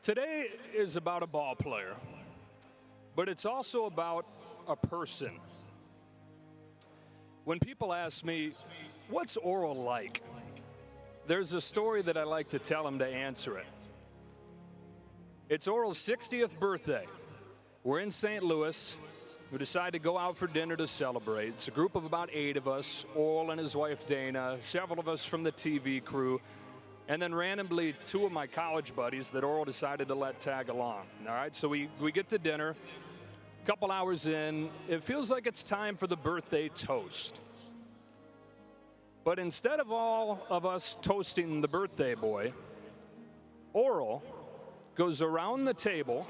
Today is about a ball player, but it's also about a person. When people ask me, what's Orel like? There's a story that I like to tell them to answer it. It's Orel's 60th birthday. We're in St. Louis. We decided to go out for dinner to celebrate. It's a group of about 8 of us, Orel and his wife Dana, several of us from the TV crew, and then randomly 2 of my college buddies that Orel decided to let tag along. All right, so we get to dinner. A couple hours in, it feels like it's time for the birthday toast. But instead of all of us toasting the birthday boy, Orel goes around the table,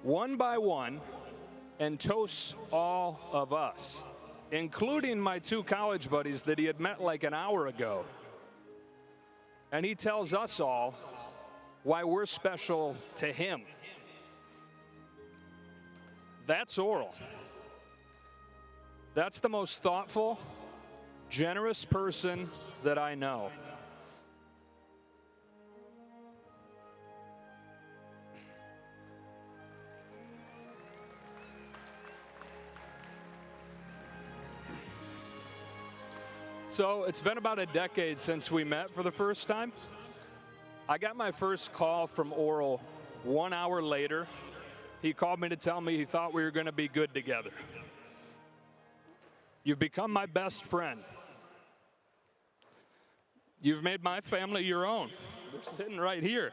one by one, and toasts all of us, including my 2 college buddies that he had met like an hour ago. And he tells us all why we're special to him. That's Orel. That's the most thoughtful, generous person that I know. So it's been about a decade since we met for the first time. I got my first call from Orel 1 hour later. He called me to tell me he thought we were going to be good together. You've become my best friend. You've made my family your own. They're sitting right here.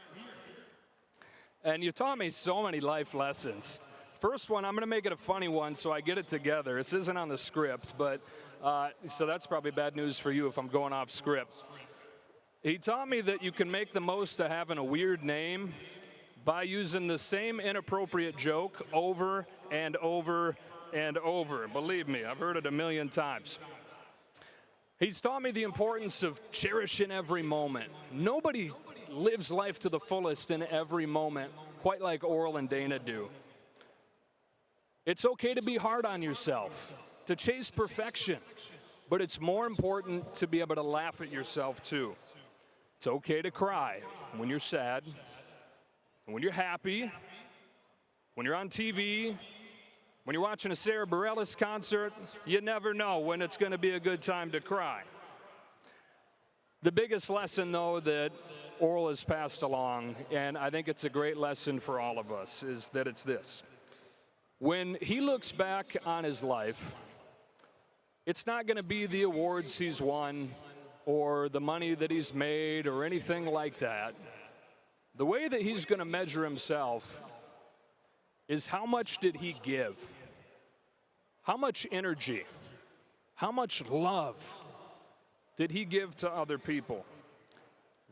And you taught me so many life lessons. First one, I'm going to make it a funny one so I get it together. This isn't on the script, but so that's probably bad news for you if I'm going off script. He taught me that you can make the most of having a weird name by using the same inappropriate joke over and over and over. Believe me, I've heard it a million times. He's taught me the importance of cherishing every moment. Nobody lives life to the fullest in every moment, quite like Orel and Dana do. It's okay to be hard on yourself, to chase perfection, but it's more important to be able to laugh at yourself too. It's okay to cry when you're sad, when you're happy, when you're on TV, when you're watching a Sarah Bareilles concert. You never know when it's going to be a good time to cry. The biggest lesson, though, that Orel has passed along, and I think it's a great lesson for all of us, is that it's this. When he looks back on his life, it's not going to be the awards he's won or the money that he's made or anything like that. The way that he's going to measure himself is how much did he give? How much energy? How much love did he give to other people?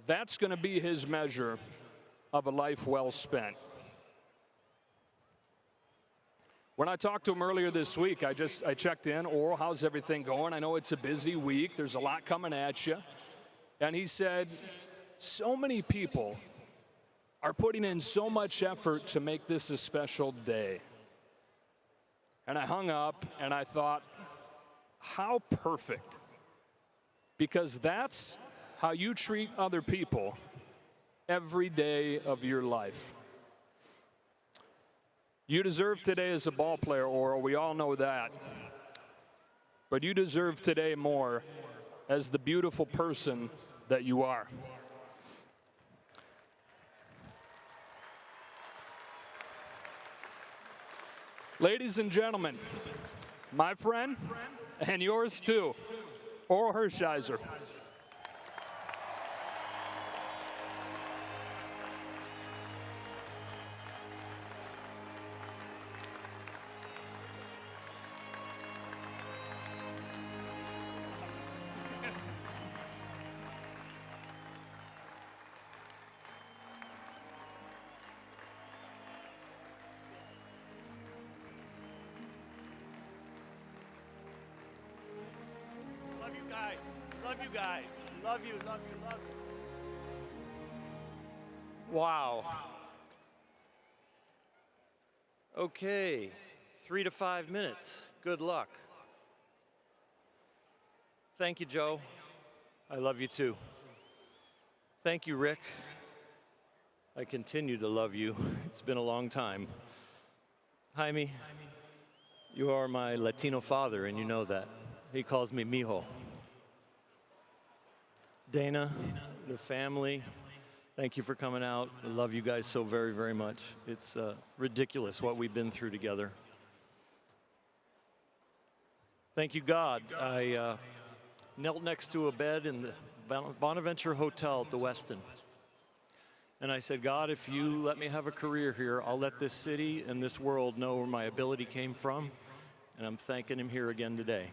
That's going to be his measure of a life well spent. When I talked to him earlier this week, I checked in. Orel, how's everything going? I know it's a busy week. There's a lot coming at you. And he said, so many people are putting in so much effort to make this a special day. And I hung up and I thought, how perfect. Because that's how you treat other people every day of your life. You deserve today as a ball player, Orel. We all know that. But you deserve today more as the beautiful person that you are. Ladies and gentlemen, my friend, and yours too, Orel Hershiser. Love you guys. Love you guys. Love you, love you, love you. Wow. Okay, 3 to 5 minutes. Good luck. Thank you, Joe. I love you too. Thank you, Rick. I continue to love you. It's been a long time. Jaime, you are my Latino father, and you know that. He calls me mijo. Dana, the family, thank you for coming out. I love you guys so very, very much. It's ridiculous what we've been through together. Thank you, God. I knelt next to a bed in the Bonaventure Hotel at the Westin. And I said, God, if you let me have a career here, I'll let this city and this world know where my ability came from. And I'm thanking him here again today.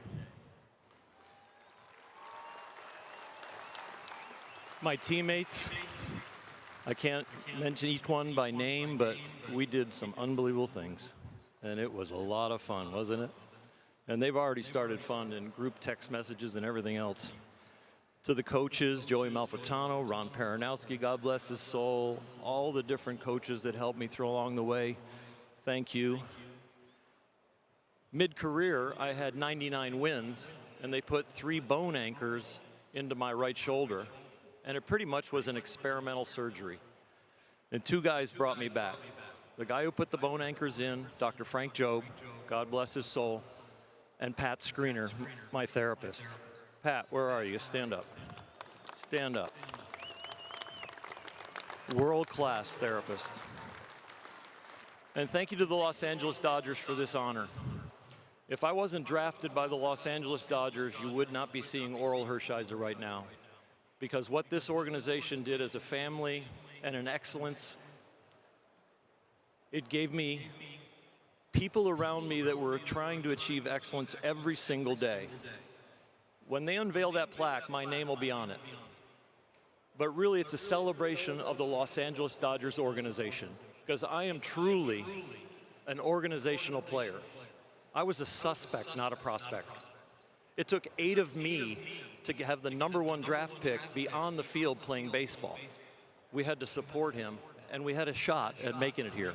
My teammates, I can't mention each one by name, but we did some unbelievable things. And it was a lot of fun, wasn't it? And they've already started fun in group text messages and everything else. To the coaches, Joey Malfitano, Ron Peronowski, God bless his soul, all the different coaches that helped me through along the way, thank you. Mid-career, I had 99 wins, and they put 3 bone anchors into my right shoulder, and it pretty much was an experimental surgery. And 2 guys brought me back. The guy who put the bone anchors in, Dr. Frank Jobe, God bless his soul, and Pat Screener, my therapist. Pat, where are you? Stand up. Stand up. World-class therapist. And thank you to the Los Angeles Dodgers for this honor. If I wasn't drafted by the Los Angeles Dodgers, you would not be seeing Orel Hershiser right now. Because what this organization did as a family and an excellence, it gave me people around me that were trying to achieve excellence every single day. When they unveil that plaque, my name will be on it. But really, it's a celebration of the Los Angeles Dodgers organization, because I am truly an organizational player. I was a suspect, not a prospect. It took 8 of me to have the #1 draft pick be on the field playing baseball. We had to support him, and we had a shot at making it here.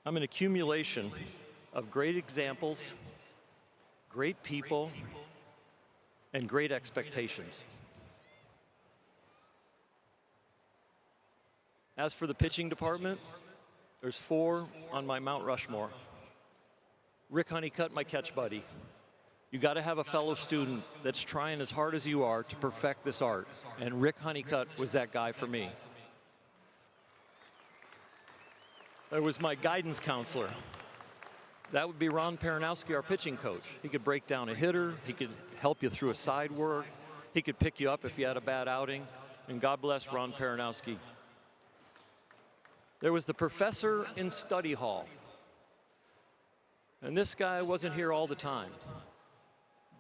I'm an accumulation of great examples, great people, and great expectations. As for the pitching department, there's 4 on my Mount Rushmore. Rick Honeycutt, my catch buddy. You got to have a fellow student that's trying as hard as you are to perfect this art, and Rick Honeycutt was that guy for me. There was my guidance counselor. That would be Ron Peronowski, our pitching coach. He could break down a hitter. He could help you through a side work. He could pick you up if you had a bad outing. And God bless Ron Peronowski. There was the professor in study hall. And this guy wasn't here all the time.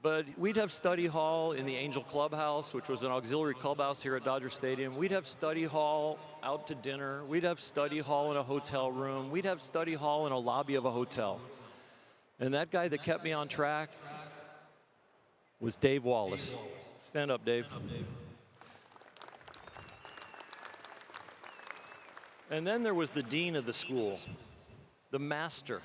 But we'd have study hall in the Angel Clubhouse, which was an auxiliary clubhouse here at Dodger Stadium. We'd have study hall out to dinner. We'd have study hall in a hotel room. We'd have study hall in a lobby of a hotel. And that guy that kept me on track was Dave Wallace. Stand up, Dave. And then there was the dean of the school, the master.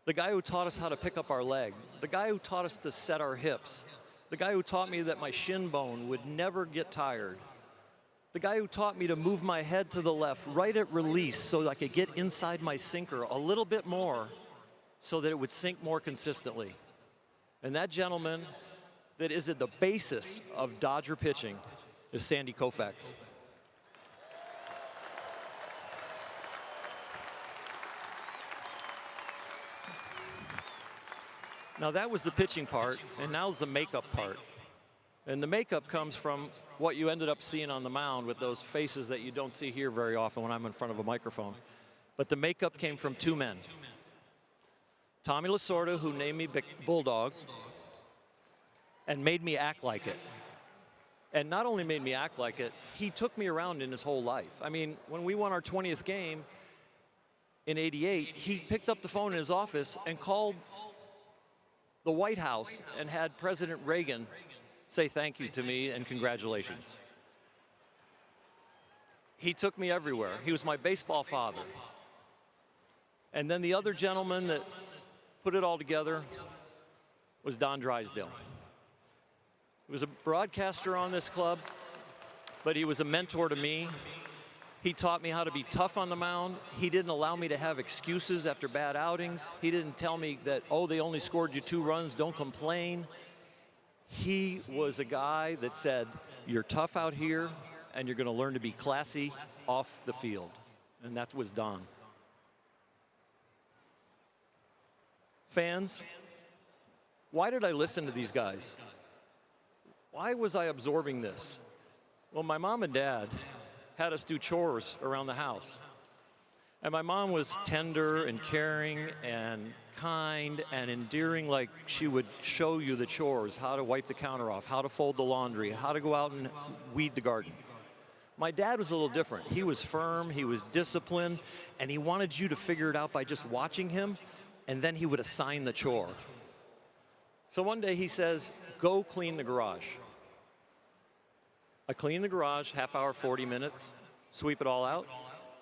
The guy who taught us how to pick up our leg, the guy who taught us to set our hips, the guy who taught me that my shin bone would never get tired, the guy who taught me to move my head to the left right at release so that I could get inside my sinker a little bit more so that it would sink more consistently. And that gentleman that is at the basis of Dodger pitching is Sandy Koufax. Now that was the pitching part, and now's the makeup part. And the makeup comes from what you ended up seeing on the mound with those faces that you don't see here very often when I'm in front of a microphone. But the makeup came from 2 men. Tommy Lasorda, who named me Bulldog, and made me act like it. And not only made me act like it, he took me around in his whole life. I mean, when we won our 20th game in '88, he picked up the phone in his office and called the White House and had President Reagan say thank you to me and congratulations. He took me everywhere. He was my baseball father. And then the other gentleman that put it all together was Don Drysdale. He was a broadcaster on this club. but he was a mentor to me. He taught me how to be tough on the mound. He didn't allow me to have excuses after bad outings. He didn't tell me that, oh, they only scored you 2 runs, don't complain. He was a guy that said, you're tough out here, and you're going to learn to be classy off the field. And that was Don. Fans, why did I listen to these guys? Why was I absorbing this? Well, my mom and dad had us do chores around the house. And my mom was tender and caring and kind and endearing, like she would show you the chores, how to wipe the counter off, how to fold the laundry, how to go out and weed the garden. My dad was a little different. He was firm, he was disciplined, and he wanted you to figure it out by just watching him, and then he would assign the chore. So one day he says, go clean the garage. I clean the garage, half hour, 40 minutes, sweep it all out.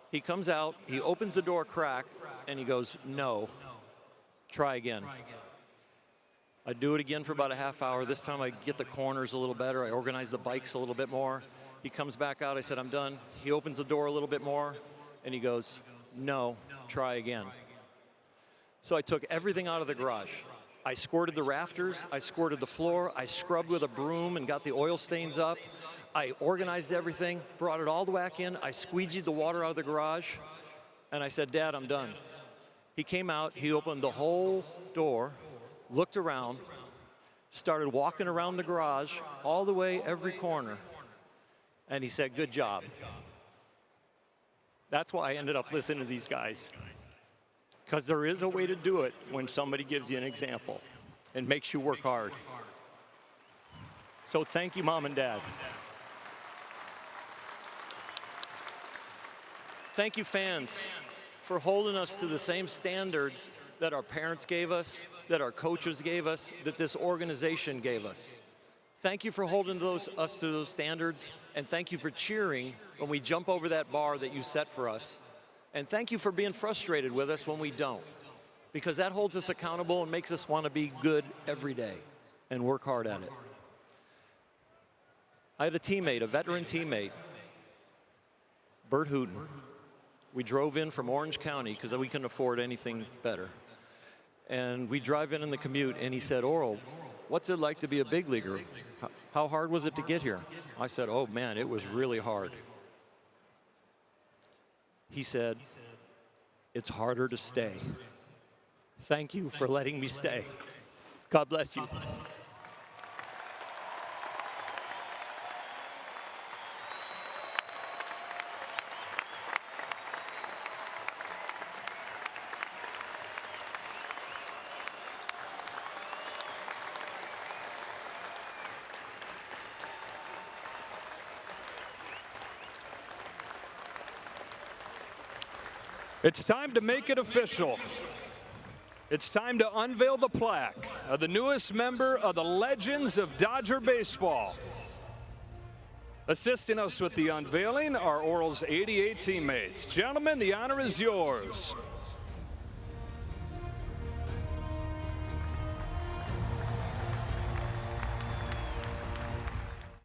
He comes out, he opens the door crack, and he goes, no, try again. I do it again for about a half hour. This time I get the corners a little better. I organize the bikes a little bit more. He comes back out, I said, I'm done. He opens the door a little bit more, and he goes, no, try again. So I took everything out of the garage. I squirted the rafters, I squirted the floor, I scrubbed with a broom and got the oil stains up. I organized everything, brought it all back in, I squeegeed the water out of the garage, and I said, Dad, I'm done. He came out, he opened the whole door, looked around, started walking around the garage, all the way, every corner, and he said, good job. That's why I ended up listening to these guys. Because there is a way to do it when somebody gives you an example and makes you work hard. So thank you, Mom and Dad. Thank you, fans, for holding us to the same standards that our parents gave us, that our coaches gave us, that this organization gave us. Thank you for holding us to those standards, and thank you for cheering when we jump over that bar that you set for us. And thank you for being frustrated with us when we don't, because that holds us accountable and makes us want to be good every day and work hard at it. I had a teammate, a veteran teammate, Bert Hooten. We drove in from Orange County because we couldn't afford anything better. And we drive in the commute, and he said, Orel, what's it like to be a big leaguer? How hard was it to get here? I said, oh man, it was really hard. He said, it's harder to stay. Thank you for letting me stay. God bless you. It's time to make it official. It's time to unveil the plaque of the newest member of the Legends of Dodger Baseball. Assisting us with the unveiling are Orel's 88 teammates. Gentlemen, the honor is yours.